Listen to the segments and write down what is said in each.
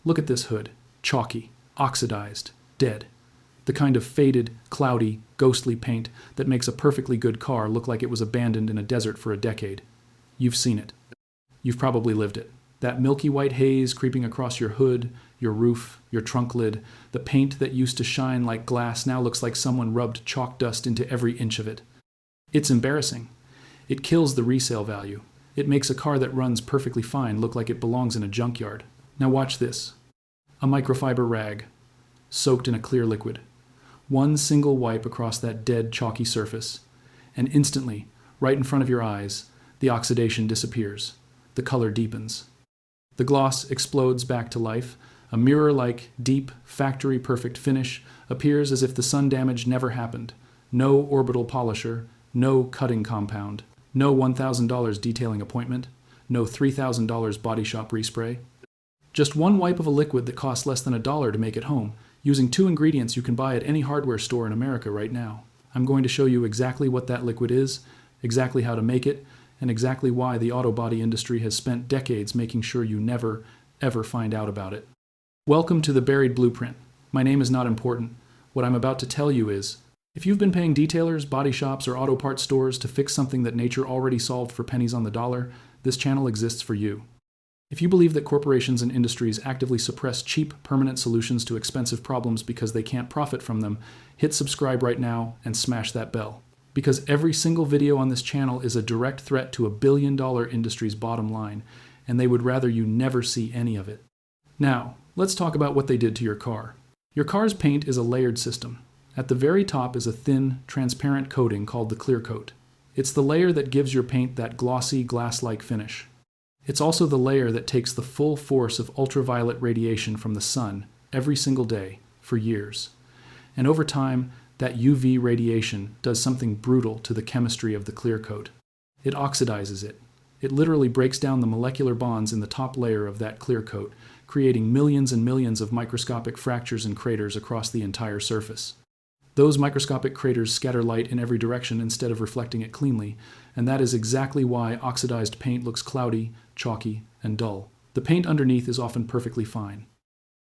Look at this hood. Chalky, oxidized, dead. The kind of faded, cloudy, ghostly paint that makes a perfectly good car look like it was abandoned in a desert for a decade. You've seen it. You've probably lived it. That milky white haze creeping across your hood, your roof, your trunk lid, the paint that used to shine like glass now looks like someone rubbed chalk dust into every inch of it. It's embarrassing. It kills the resale value. It makes a car that runs perfectly fine look like it belongs in a junkyard. Now watch this. A microfiber rag, soaked in a clear liquid. One single wipe across that dead, chalky surface, and instantly, right in front of your eyes, the oxidation disappears. The color deepens. The gloss explodes back to life. A mirror-like, deep, factory-perfect finish appears as if the sun damage never happened. No orbital polisher, no cutting compound, no $1,000 detailing appointment, no $3,000 body shop respray. Just one wipe of a liquid that costs less than $1 to make it home, using 2 ingredients you can buy at any hardware store in America right now. I'm going to show you exactly what that liquid is, exactly how to make it, and exactly why the auto body industry has spent decades making sure you never, ever find out about it. Welcome to the buried blueprint. My name is not important. What I'm about to tell you is, if you've been paying detailers, body shops, or auto parts stores to fix something that nature already solved for pennies on the dollar, this channel exists for you. If you believe that corporations and industries actively suppress cheap, permanent solutions to expensive problems because they can't profit from them, hit subscribe right now and smash that bell. Because every single video on this channel is a direct threat to $1 billion industry's bottom line, and they would rather you never see any of it. Now, let's talk about what they did to your car. Your car's paint is a layered system. At the very top is a thin, transparent coating called the clear coat. It's the layer that gives your paint that glossy, glass-like finish. It's also the layer that takes the full force of ultraviolet radiation from the sun every single day for years. And over time, that UV radiation does something brutal to the chemistry of the clear coat. It oxidizes it. It literally breaks down the molecular bonds in the top layer of that clear coat, creating millions and millions of microscopic fractures and craters across the entire surface. Those microscopic craters scatter light in every direction instead of reflecting it cleanly, and that is exactly why oxidized paint looks cloudy, chalky, and dull. The paint underneath is often perfectly fine.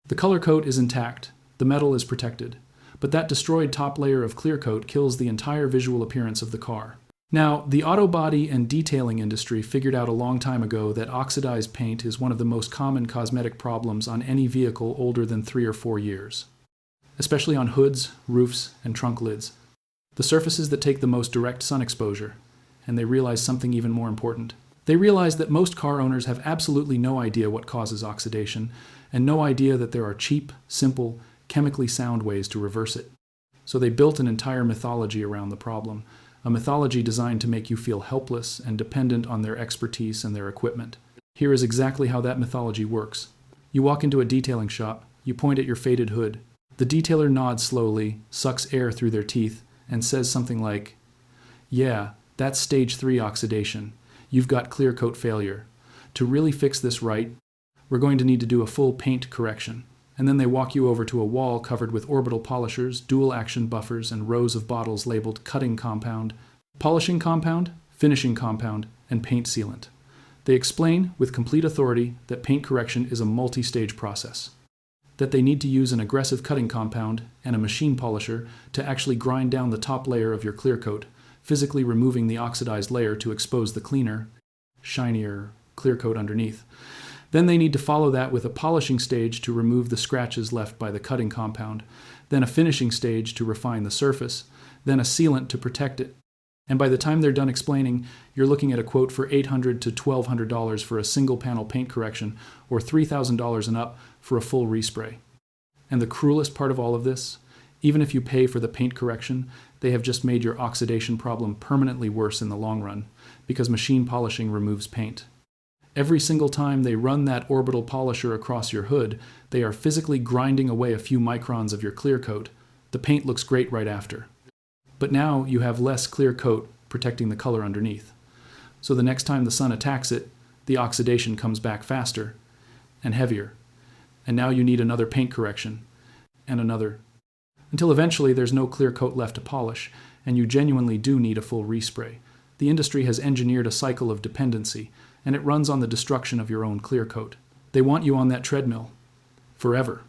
The color coat is intact, the metal is protected, but that destroyed top layer of clear coat kills the entire visual appearance of the car. Now, the auto body and detailing industry figured out a long time ago that oxidized paint is one of the most common cosmetic problems on any vehicle older than 3 or 4 years, especially on hoods, roofs, and trunk lids, the surfaces that take the most direct sun exposure. And they realize something even more important. They realize that most car owners have absolutely no idea what causes oxidation, and no idea that there are cheap, simple, chemically sound ways to reverse it. So they built an entire mythology around the problem, a mythology designed to make you feel helpless and dependent on their expertise and their equipment. Here is exactly how that mythology works. You walk into a detailing shop, you point at your faded hood. The detailer nods slowly, sucks air through their teeth, and says something like, "Yeah, that's stage 3 oxidation. You've got clear coat failure. To really fix this right, we're going to need to do a full paint correction." And then they walk you over to a wall covered with orbital polishers, dual action buffers, and rows of bottles labeled cutting compound, polishing compound, finishing compound, and paint sealant. They explain with complete authority that paint correction is a multi-stage process, that they need to use an aggressive cutting compound and a machine polisher to actually grind down the top layer of your clear coat, physically removing the oxidized layer to expose the cleaner, shinier clear coat underneath. Then they need to follow that with a polishing stage to remove the scratches left by the cutting compound, then a finishing stage to refine the surface, then a sealant to protect it. And by the time they're done explaining, you're looking at a quote for $800 to $1,200 for a single panel paint correction, or $3,000 and up for a full respray. And the cruelest part of all of this, even if you pay for the paint correction, they have just made your oxidation problem permanently worse in the long run, because machine polishing removes paint. Every single time they run that orbital polisher across your hood, they are physically grinding away a few microns of your clear coat. The paint looks great right after. But now you have less clear coat protecting the color underneath. So the next time the sun attacks it, the oxidation comes back faster and heavier. And now you need another paint correction, and another, until eventually there's no clear coat left to polish, and you genuinely do need a full respray. The industry has engineered a cycle of dependency, and it runs on the destruction of your own clear coat. They want you on that treadmill, forever.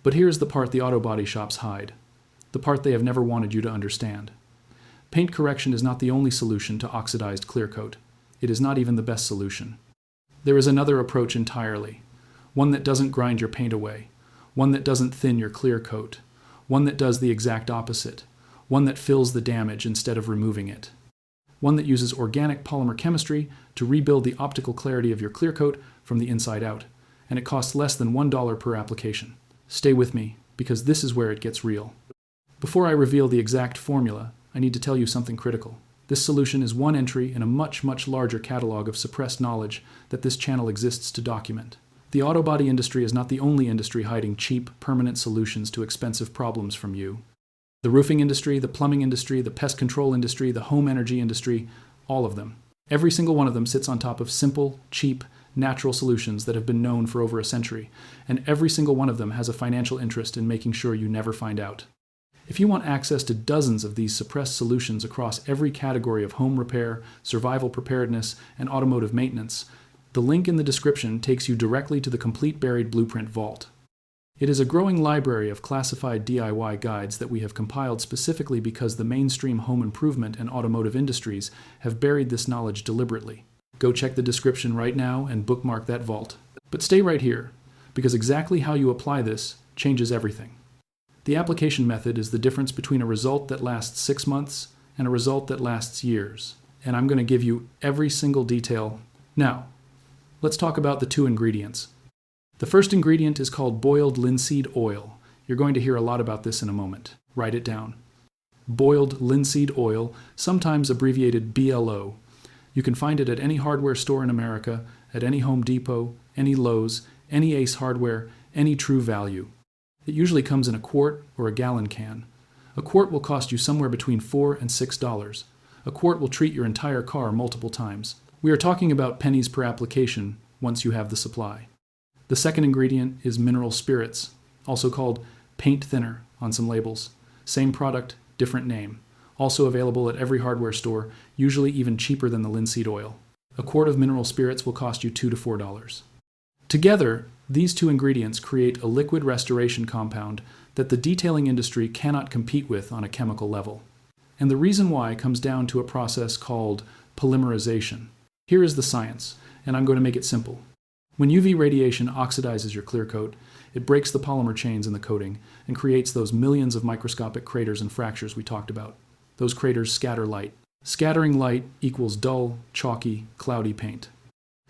But here's the part the auto body shops hide, the part they have never wanted you to understand. Paint correction is not the only solution to oxidized clear coat. It is not even the best solution. There is another approach entirely, one that doesn't grind your paint away, one that doesn't thin your clear coat, one that does the exact opposite, one that fills the damage instead of removing it, one that uses organic polymer chemistry to rebuild the optical clarity of your clear coat from the inside out, and it costs less than $1 per application. Stay with me, because this is where it gets real. Before I reveal the exact formula, I need to tell you something critical. This solution is one entry in a much, much larger catalog of suppressed knowledge that this channel exists to document. The auto body industry is not the only industry hiding cheap, permanent solutions to expensive problems from you. The roofing industry, the plumbing industry, the pest control industry, the home energy industry, all of them. Every single one of them sits on top of simple, cheap, natural solutions that have been known for over a century, and every single one of them has a financial interest in making sure you never find out. If you want access to dozens of these suppressed solutions across every category of home repair, survival preparedness, and automotive maintenance, the link in the description takes you directly to the Complete Buried Blueprint Vault. It is a growing library of classified DIY guides that we have compiled specifically because the mainstream home improvement and automotive industries have buried this knowledge deliberately. Go check the description right now and bookmark that vault. But stay right here, because exactly how you apply this changes everything. The application method is the difference between a result that lasts 6 months and a result that lasts years. And I'm going to give you every single detail. Now, let's talk about the 2 ingredients. The first ingredient is called boiled linseed oil. You're going to hear a lot about this in a moment. Write it down. Boiled linseed oil, sometimes abbreviated BLO. You can find it at any hardware store in America, at any Home Depot, any Lowe's, any Ace Hardware, any True Value. It usually comes in a quart or a gallon can. A quart will cost you somewhere between $4 and $6. A quart will treat your entire car multiple times. We are talking about pennies per application once you have the supply. The second ingredient is mineral spirits, also called paint thinner on some labels. Same product, different name. Also available at every hardware store, usually even cheaper than the linseed oil. A quart of mineral spirits will cost you $2 to $4. Together, these 2 ingredients create a liquid restoration compound that the detailing industry cannot compete with on a chemical level. And the reason why comes down to a process called polymerization. Here is the science, and I'm going to make it simple. When UV radiation oxidizes your clear coat, it breaks the polymer chains in the coating and creates those millions of microscopic craters and fractures we talked about. Those craters scatter light. Scattering light equals dull, chalky, cloudy paint.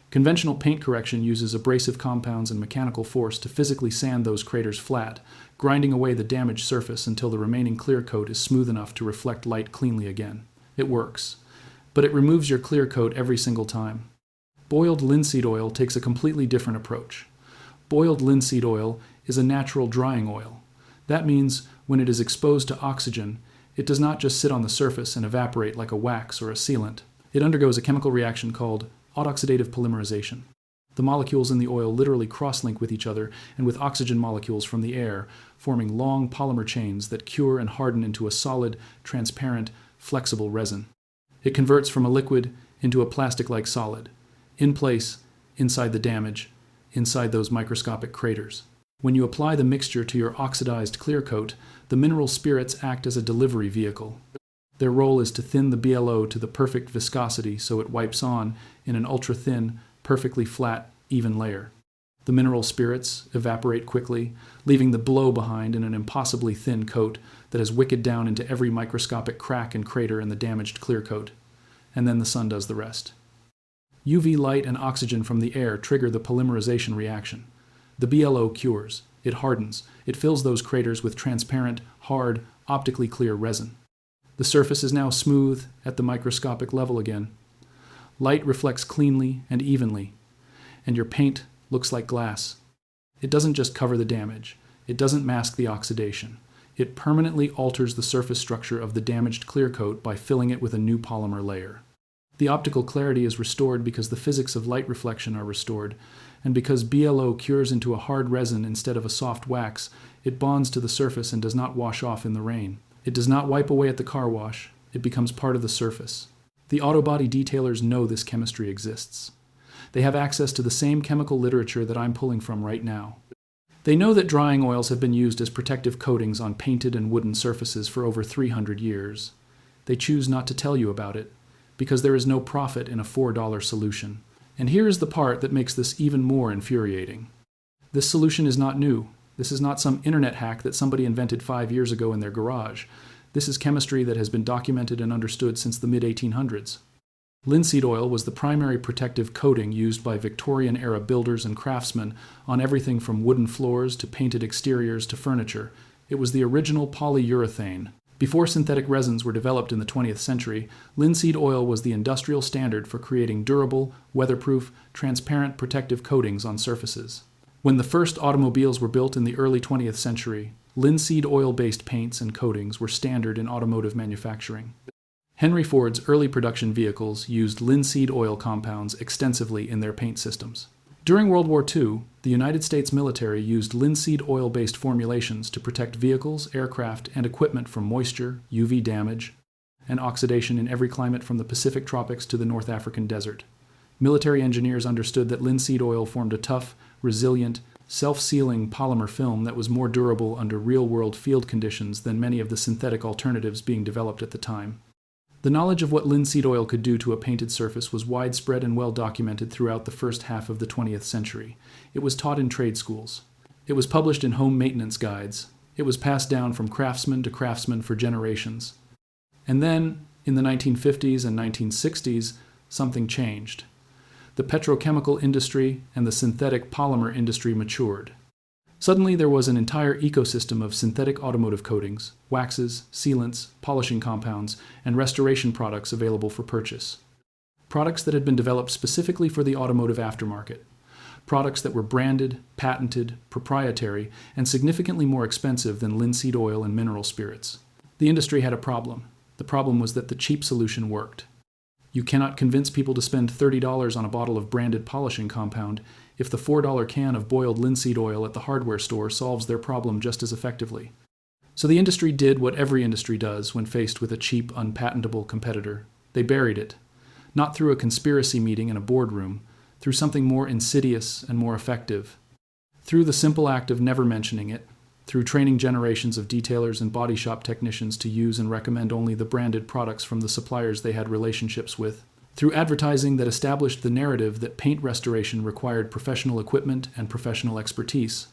Conventional paint correction uses abrasive compounds and mechanical force to physically sand those craters flat, grinding away the damaged surface until the remaining clear coat is smooth enough to reflect light cleanly again. It works, but it removes your clear coat every single time. Boiled linseed oil takes a completely different approach. Boiled linseed oil is a natural drying oil. That means when it is exposed to oxygen, it does not just sit on the surface and evaporate like a wax or a sealant. It undergoes a chemical reaction called Autoxidative polymerization. The molecules in the oil literally cross-link with each other and with oxygen molecules from the air, forming long polymer chains that cure and harden into a solid, transparent, flexible resin. It converts from a liquid into a plastic-like solid, in place, inside the damage, inside those microscopic craters. When you apply the mixture to your oxidized clear coat, the mineral spirits act as a delivery vehicle. Their role is to thin the BLO to the perfect viscosity so it wipes on in an ultra-thin, perfectly flat, even layer. The mineral spirits evaporate quickly, leaving the blow behind in an impossibly thin coat that has wickered down into every microscopic crack and crater in the damaged clear coat. And then the sun does the rest. UV light and oxygen from the air trigger the polymerization reaction. The BLO cures, it hardens, it fills those craters with transparent, hard, optically clear resin. The surface is now smooth at the microscopic level again. Light reflects cleanly and evenly, and your paint looks like glass. It doesn't just cover the damage, it doesn't mask the oxidation. It permanently alters the surface structure of the damaged clear coat by filling it with a new polymer layer. The optical clarity is restored because the physics of light reflection are restored, and because BLO cures into a hard resin instead of a soft wax, it bonds to the surface and does not wash off in the rain. It does not wipe away at the car wash, it becomes part of the surface. The auto body detailers know this chemistry exists. They have access to the same chemical literature that I'm pulling from right now. They know that drying oils have been used as protective coatings on painted and wooden surfaces for over 300 years. They choose not to tell you about it, because there is no profit in a $4 solution. And here is the part that makes this even more infuriating. This solution is not new. This is not some internet hack that somebody invented 5 years ago in their garage. This is chemistry that has been documented and understood since the mid-1800s. Linseed oil was the primary protective coating used by Victorian-era builders and craftsmen on everything from wooden floors to painted exteriors to furniture. It was the original polyurethane. Before synthetic resins were developed in the 20th century, linseed oil was the industrial standard for creating durable, weatherproof, transparent protective coatings on surfaces. When the first automobiles were built in the early 20th century, linseed oil-based paints and coatings were standard in automotive manufacturing. Henry Ford's early production vehicles used linseed oil compounds extensively in their paint systems. During World War II, the United States military used linseed oil-based formulations to protect vehicles, aircraft, and equipment from moisture, UV damage, and oxidation in every climate from the Pacific tropics to the North African desert. Military engineers understood that linseed oil formed a tough, resilient, self-sealing polymer film that was more durable under real-world field conditions than many of the synthetic alternatives being developed at the time. The knowledge of what linseed oil could do to a painted surface was widespread and well documented throughout the first half of the 20th century. It was taught in trade schools. It was published in home maintenance guides. It was passed down from craftsman to craftsman for generations. And then, in the 1950s and 1960s, something changed. The petrochemical industry and the synthetic polymer industry matured. Suddenly there was an entire ecosystem of synthetic automotive coatings, waxes, sealants, polishing compounds, and restoration products available for purchase. Products that had been developed specifically for the automotive aftermarket. Products that were branded, patented, proprietary, and significantly more expensive than linseed oil and mineral spirits. The industry had a problem. The problem was that the cheap solution worked. You cannot convince people to spend $30 on a bottle of branded polishing compound if the $4 can of boiled linseed oil at the hardware store solves their problem just as effectively. So the industry did what every industry does when faced with a cheap, unpatentable competitor. They buried it, not through a conspiracy meeting in a boardroom, through something more insidious and more effective. Through the simple act of never mentioning it, through training generations of detailers and body shop technicians to use and recommend only the branded products from the suppliers they had relationships with, through advertising that established the narrative that paint restoration required professional equipment and professional expertise,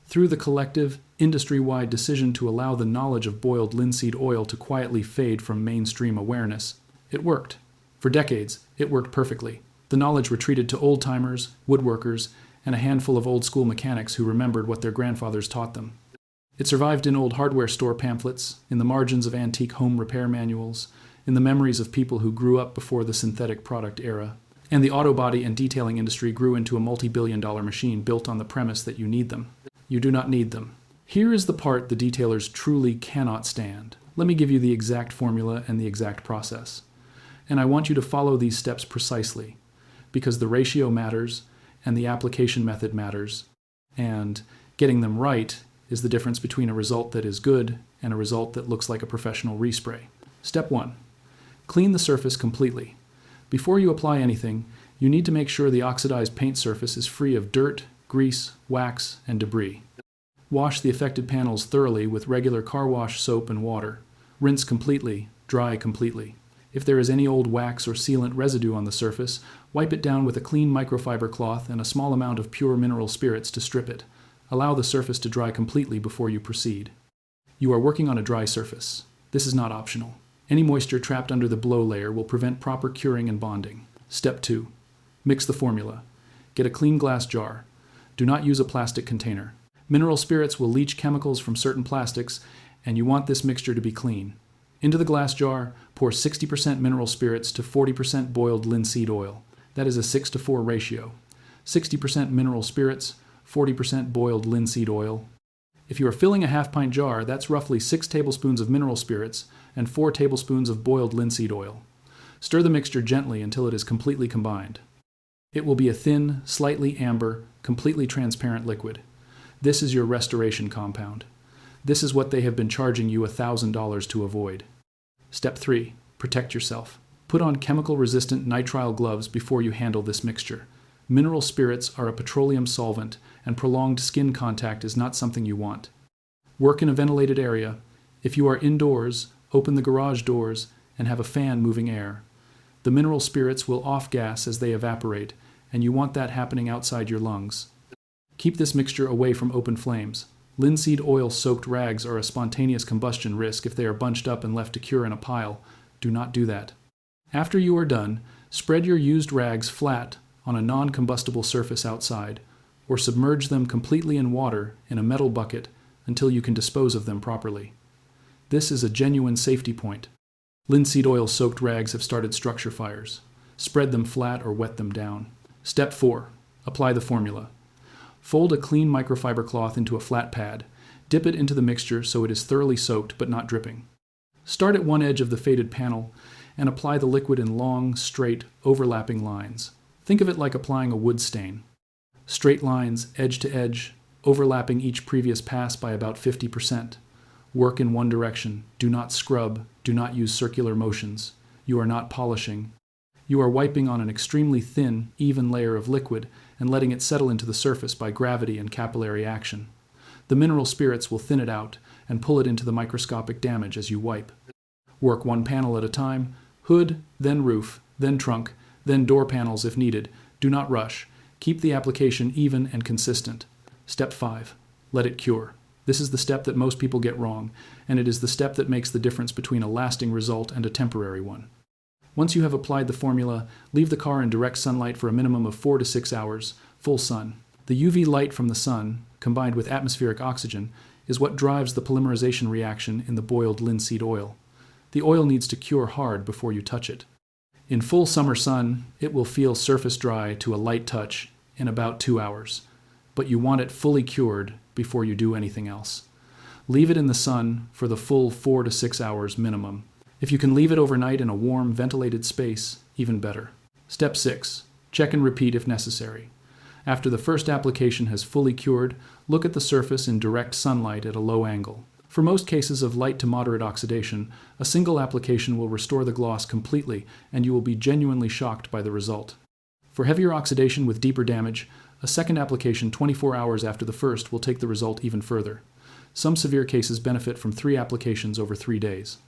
through the collective, industry-wide decision to allow the knowledge of boiled linseed oil to quietly fade from mainstream awareness. It worked. For decades, it worked perfectly. The knowledge retreated to old-timers, woodworkers, and a handful of old-school mechanics who remembered what their grandfathers taught them. It survived in old hardware store pamphlets, in the margins of antique home repair manuals, in the memories of people who grew up before the synthetic product era. And the auto body and detailing industry grew into a multi-billion-dollar machine built on the premise that you need them. You do not need them. Here is the part the detailers truly cannot stand. Let me give you the exact formula and the exact process. And I want you to follow these steps precisely, because the ratio matters, and the application method matters, and getting them right is the difference between a result that is good and a result that looks like a professional respray. Step 1. Clean the surface completely. Before you apply anything, you need to make sure the oxidized paint surface is free of dirt, grease, wax, and debris. Wash the affected panels thoroughly with regular car wash soap and water. Rinse completely, dry completely. If there is any old wax or sealant residue on the surface, wipe it down with a clean microfiber cloth and a small amount of pure mineral spirits to strip it. Allow the surface to dry completely before you proceed. You are working on a dry surface. This is not optional. Any moisture trapped under the blow layer will prevent proper curing and bonding. Step 2. Mix the formula. Get a clean glass jar. Do not use a plastic container. Mineral spirits will leach chemicals from certain plastics, and you want this mixture to be clean. Into the glass jar, pour 60% mineral spirits to 40% boiled linseed oil. That is a 6-to-4 ratio. 60% mineral spirits, 40% boiled linseed oil. If you are filling a half-pint jar, that's roughly 6 tablespoons of mineral spirits and 4 tablespoons of boiled linseed oil. Stir the mixture gently until it is completely combined. It will be a thin, slightly amber, completely transparent liquid. This is your restoration compound. This is what they have been charging you $1,000 to avoid. Step 3. Protect yourself. Put on chemical-resistant nitrile gloves before you handle this mixture. Mineral spirits are a petroleum solvent, and prolonged skin contact is not something you want. Work in a ventilated area. If you are indoors, open the garage doors and have a fan moving air. The mineral spirits will off-gas as they evaporate, and you want that happening outside your lungs. Keep this mixture away from open flames. Linseed oil-soaked rags are a spontaneous combustion risk if they are bunched up and left to cure in a pile. Do not do that. After you are done, spread your used rags flat on a non-combustible surface outside, or submerge them completely in water in a metal bucket until you can dispose of them properly. This is a genuine safety point. Linseed oil-soaked rags have started structure fires. Spread them flat or wet them down. Step 4. Apply the formula. Fold a clean microfiber cloth into a flat pad. Dip it into the mixture so it is thoroughly soaked but not dripping. Start at one edge of the faded panel and apply the liquid in long, straight, overlapping lines. Think of it like applying a wood stain. Straight lines, edge to edge, overlapping each previous pass by about 50%. Work in one direction. Do not scrub. Do not use circular motions. You are not polishing. You are wiping on an extremely thin, even layer of liquid and letting it settle into the surface by gravity and capillary action. The mineral spirits will thin it out and pull it into the microscopic damage as you wipe. Work one panel at a time. Hood, then roof, then trunk, then door panels if needed. Do not rush. Keep the application even and consistent. Step 5. Let it cure. This is the step that most people get wrong, and it is the step that makes the difference between a lasting result and a temporary one. Once you have applied the formula, leave the car in direct sunlight for a minimum of 4 to 6 hours, full sun. The UV light from the sun, combined with atmospheric oxygen, is what drives the polymerization reaction in the boiled linseed oil. The oil needs to cure hard before you touch it. In full summer sun, it will feel surface dry to a light touch in about 2 hours, but you want it fully cured before you do anything else. Leave it in the sun for the full 4 to 6 hours minimum. If you can leave it overnight in a warm, ventilated space, even better. Step 6. Check and repeat if necessary. After the first application has fully cured, look at the surface in direct sunlight at a low angle. For most cases of light to moderate oxidation, a single application will restore the gloss completely, and you will be genuinely shocked by the result. For heavier oxidation with deeper damage, a second application 24 hours after the first will take the result even further. Some severe cases benefit from 3 applications over 3 days.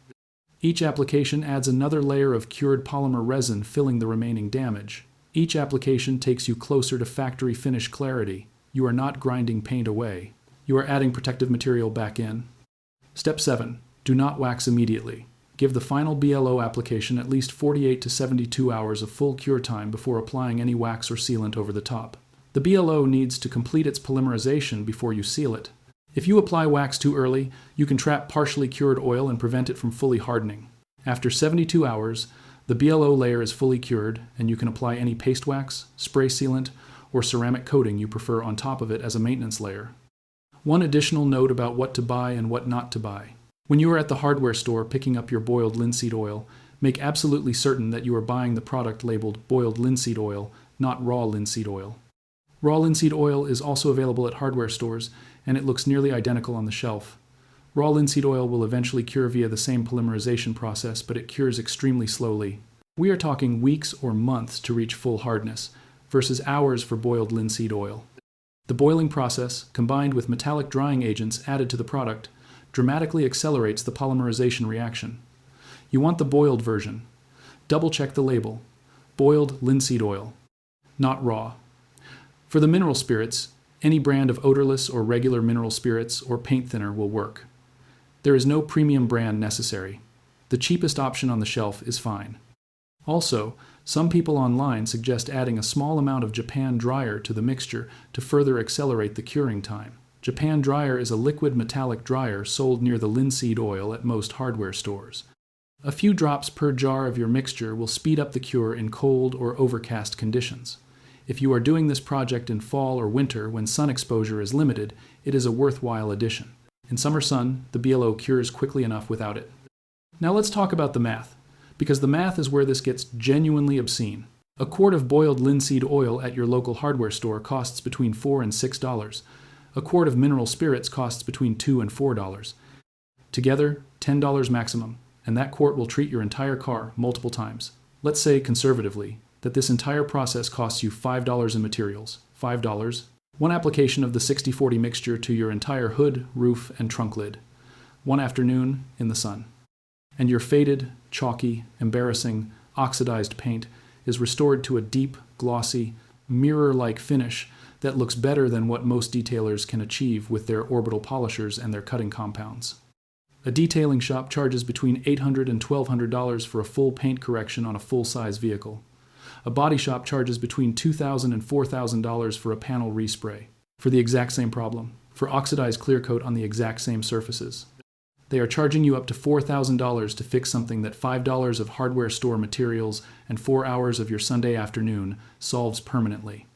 Each application adds another layer of cured polymer resin, filling the remaining damage. Each application takes you closer to factory finish clarity. You are not grinding paint away. You are adding protective material back in. Step 7. Do not wax immediately. Give the final BLO application at least 48 to 72 hours of full cure time before applying any wax or sealant over the top. The BLO needs to complete its polymerization before you seal it. If you apply wax too early, you can trap partially cured oil and prevent it from fully hardening. After 72 hours, the BLO layer is fully cured, and you can apply any paste wax, spray sealant, or ceramic coating you prefer on top of it as a maintenance layer. One additional note about what to buy and what not to buy. When you are at the hardware store picking up your boiled linseed oil, make absolutely certain that you are buying the product labeled boiled linseed oil, not raw linseed oil. Raw linseed oil is also available at hardware stores, and it looks nearly identical on the shelf. Raw linseed oil will eventually cure via the same polymerization process, but it cures extremely slowly. We are talking weeks or months to reach full hardness, versus hours for boiled linseed oil. The boiling process, combined with metallic drying agents added to the product, dramatically accelerates the polymerization reaction. You want the boiled version. Double-check the label. Boiled linseed oil, not raw. For the mineral spirits, any brand of odorless or regular mineral spirits or paint thinner will work. There is no premium brand necessary. The cheapest option on the shelf is fine. Also, some people online suggest adding a small amount of Japan dryer to the mixture to further accelerate the curing time. Japan dryer is a liquid metallic dryer sold near the linseed oil at most hardware stores. A few drops per jar of your mixture will speed up the cure in cold or overcast conditions. If you are doing this project in fall or winter when sun exposure is limited, it is a worthwhile addition. In summer sun, the BLO cures quickly enough without it. Now let's talk about the math, because the math is where this gets genuinely obscene. A quart of boiled linseed oil at your local hardware store costs between $4 and $6. A quart of mineral spirits costs between $2 and $4. Together, $10 maximum, and that quart will treat your entire car multiple times. Let's say conservatively, that this entire process costs you $5 in materials. $5. One application of the 60-40 mixture to your entire hood, roof, and trunk lid. One afternoon in the sun. And your faded, chalky, embarrassing, oxidized paint is restored to a deep, glossy, mirror-like finish that looks better than what most detailers can achieve with their orbital polishers and their cutting compounds. A detailing shop charges between $800 and $1,200 for a full paint correction on a full-size vehicle. A body shop charges between $2,000 and $4,000 for a panel respray, for the exact same problem, for oxidized clear coat on the exact same surfaces. They are charging you up to $4,000 to fix something that $5 of hardware store materials and 4 hours of your Sunday afternoon solves permanently.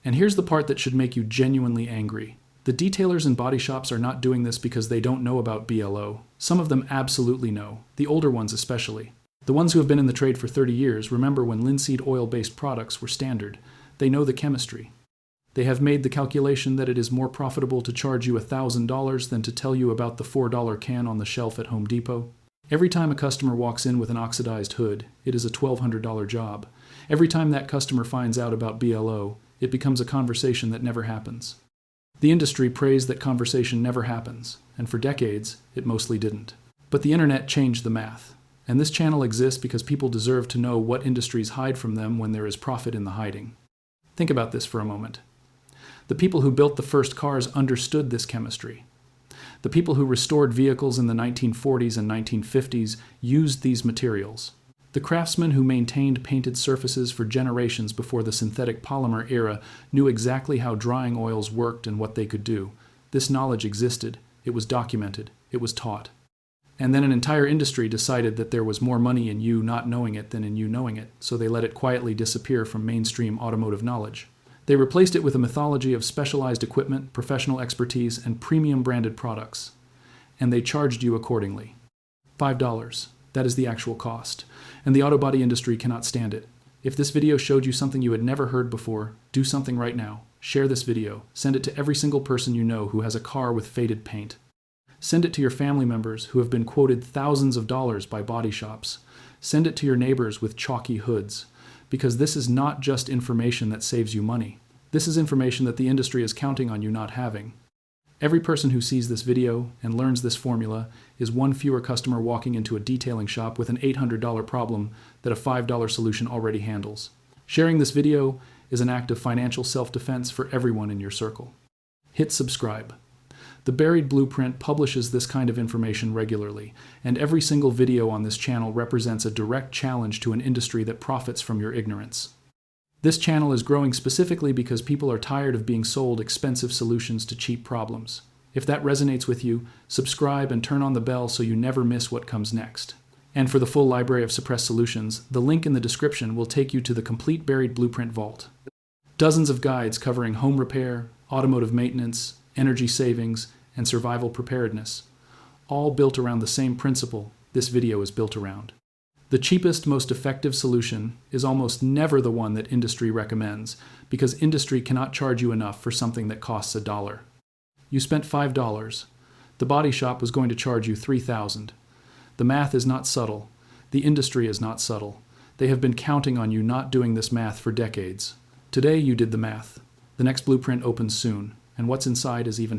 And here's the part that should make you genuinely angry. The detailers and body shops are not doing this because they don't know about BLO. Some of them absolutely know, the older ones especially. The ones who have been in the trade for 30 years remember when linseed oil-based products were standard. They know the chemistry. They have made the calculation that it is more profitable to charge you $1,000 than to tell you about the $4 can on the shelf at Home Depot. Every time a customer walks in with an oxidized hood, it is a $1,200 job. Every time that customer finds out about BLO, it becomes a conversation that never happens. The industry prays that conversation never happens, and for decades, it mostly didn't. But the internet changed the math. And this channel exists because people deserve to know what industries hide from them when there is profit in the hiding. Think about this for a moment. The people who built the first cars understood this chemistry. The people who restored vehicles in the 1940s and 1950s used these materials. The craftsmen who maintained painted surfaces for generations before the synthetic polymer era knew exactly how drying oils worked and what they could do. This knowledge existed, it was documented, it was taught. And then an entire industry decided that there was more money in you not knowing it than in you knowing it, so they let it quietly disappear from mainstream automotive knowledge. They replaced it with a mythology of specialized equipment, professional expertise, and premium branded products. And they charged you accordingly. $5. That is the actual cost. And the auto body industry cannot stand it. If this video showed you something you had never heard before, do something right now. Share this video. Send it to every single person you know who has a car with faded paint. Send it to your family members who have been quoted thousands of dollars by body shops. Send it to your neighbors with chalky hoods. Because this is not just information that saves you money. This is information that the industry is counting on you not having. Every person who sees this video and learns this formula is one fewer customer walking into a detailing shop with an $800 problem that a $5 solution already handles. Sharing this video is an act of financial self-defense for everyone in your circle. Hit subscribe. The Buried Blueprint publishes this kind of information regularly, and every single video on this channel represents a direct challenge to an industry that profits from your ignorance. This channel is growing specifically because people are tired of being sold expensive solutions to cheap problems. If that resonates with you, subscribe and turn on the bell so you never miss what comes next. And for the full library of suppressed solutions, the link in the description will take you to the complete Buried Blueprint vault. Dozens of guides covering home repair, automotive maintenance, energy savings, and survival preparedness, all built around the same principle this video is built around. The cheapest, most effective solution is almost never the one that industry recommends, because industry cannot charge you enough for something that costs $1. You spent $5. The body shop was going to charge you $3,000. The math is not subtle. The industry is not subtle. They have been counting on you not doing this math for decades. Today you did the math. The next blueprint opens soon, and what's inside is even